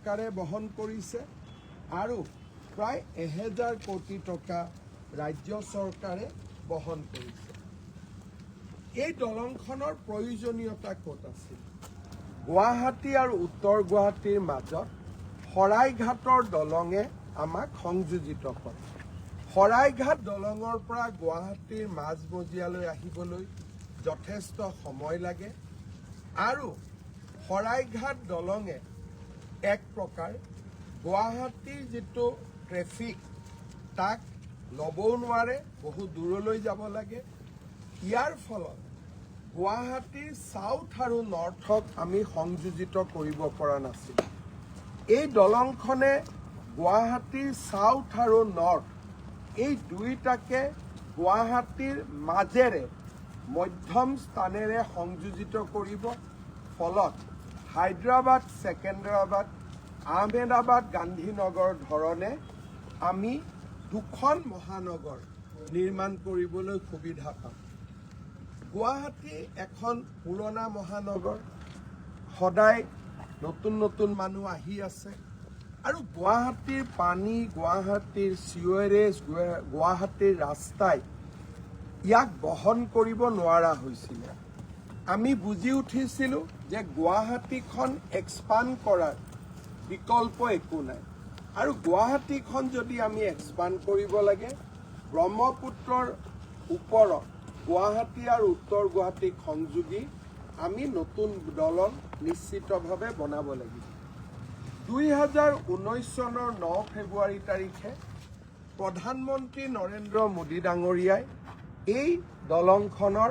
চৰকাৰে বহন কৰিছে আৰু প্ৰায় 1000 কোটি টকা ৰাজ্য চৰকাৰে বহন কৰিছে। এই দলংখনৰ প্ৰয়োজনীয়তা ক'ত আছিল? গুৱাহাটী আৰু উত্তৰ গুৱাহাটীৰ মাজত শৰাইঘাটৰ দলঙে আমাক সংযোজিত কৰে। শৰাইঘাট দলঙৰ পৰা গুৱাহাটীৰ মাজমজিয়ালৈ আহিবলৈ যথেষ্ট সময় লাগে আৰু শৰাইঘাট দলঙে এক প্ৰকাৰ গুৱাহাটীৰ যিটো ট্ৰেফিক তাক ল'বও নোৱাৰে, বহু দূৰলৈ যাব লাগে। ইয়াৰ ফলত গুৱাহাটীৰ চাউথ আৰু নৰ্থক আমি সংযোজিত কৰিব পৰা নাছিলোঁ। এই দলংখনে গুৱাহাটীৰ চাউথ আৰু নৰ্থ এই দুয়োটাকে গুৱাহাটীৰ মাজেৰে মধ্যম স্থানেৰে সংযোজিত কৰিব। ফলত হায়দৰাবাদ, ছেকেন্দ্ৰাবাদ, আহমেদাবাদ, গান্ধীনগৰ ধৰণে আমি দুখন মহানগৰ নিৰ্মাণ কৰিবলৈ সুবিধা পাম। গুৱাহাটী এখন পুৰণা মহানগৰ, সদায় নতুন নতুন মানুহ আহি আছে আৰু গুৱাহাটীৰ পানী, গুৱাহাটীৰ চিৱেৰেজ, গুৱাহাটীৰ ৰাস্তাই ইয়াক বহন কৰিব নোৱাৰা হৈছিলে। আমি বুজি উঠিছিলোঁ যে গুৱাহাটীখন এক্সপাণ্ড কৰাৰ বিকল্প একো নাই আৰু গুৱাহাটীখন যদি আমি এক্সপাণ্ড কৰিব লাগে, ব্ৰহ্মপুত্ৰৰ ওপৰত গুৱাহাটী আৰু উত্তৰ গুৱাহাটীক সংযোগী আমি নতুন দলং নিশ্চিতভাৱে বনাব লাগিব। 2019 চনৰ 9 ফেব্ৰুৱাৰী তাৰিখে প্ৰধানমন্ত্ৰী নৰেন্দ্ৰ মোদী ডাঙৰীয়াই এই দলংখনৰ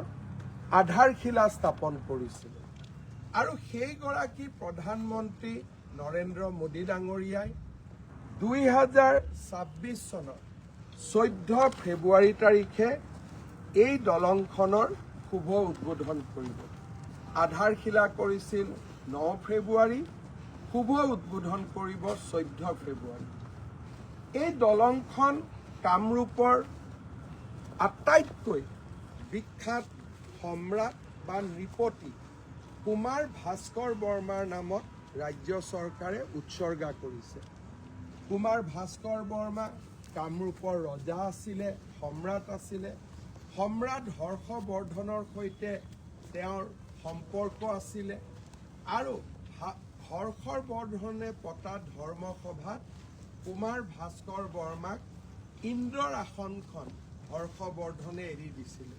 আধাৰশিলা স্থাপন কৰিছিল আৰু সেইগৰাকী প্ৰধানমন্ত্ৰী নৰেন্দ্ৰ মোদী ডাঙৰীয়াই 2026 চনৰ 14 ফেব্ৰুৱাৰী তাৰিখে এই দলংখনৰ শুভ উদ্বোধন কৰিব। আধাৰশিলা কৰিছিল 9 ফেব্ৰুৱাৰী, শুভ উদ্বোধন কৰিব 14 ফেব্ৰুৱাৰী। এই দলংখন কামৰূপৰ আটাইতকৈ বিখ্যাত সম্ৰাট বা নৃপতি কুমাৰ ভাস্কৰ বৰ্মাৰ নামত ৰাজ্য চৰকাৰে উৎসৰ্গা কৰিছে। কুমাৰ ভাস্কৰ বৰ্মা কামৰূপৰ ৰজা আছিলে, সম্ৰাট আছিলে। সম্ৰাট হৰ্ষবৰ্ধনৰ সৈতে তেওঁৰ সম্পৰ্ক আছিলে আৰু হৰ্ষবৰ্ধনে পতা ধৰ্মসভাত কুমাৰ ভাস্কৰ বৰ্মাক ইন্দ্ৰৰ আসনখন হৰ্ষবৰ্ধনে এৰি দিছিলে।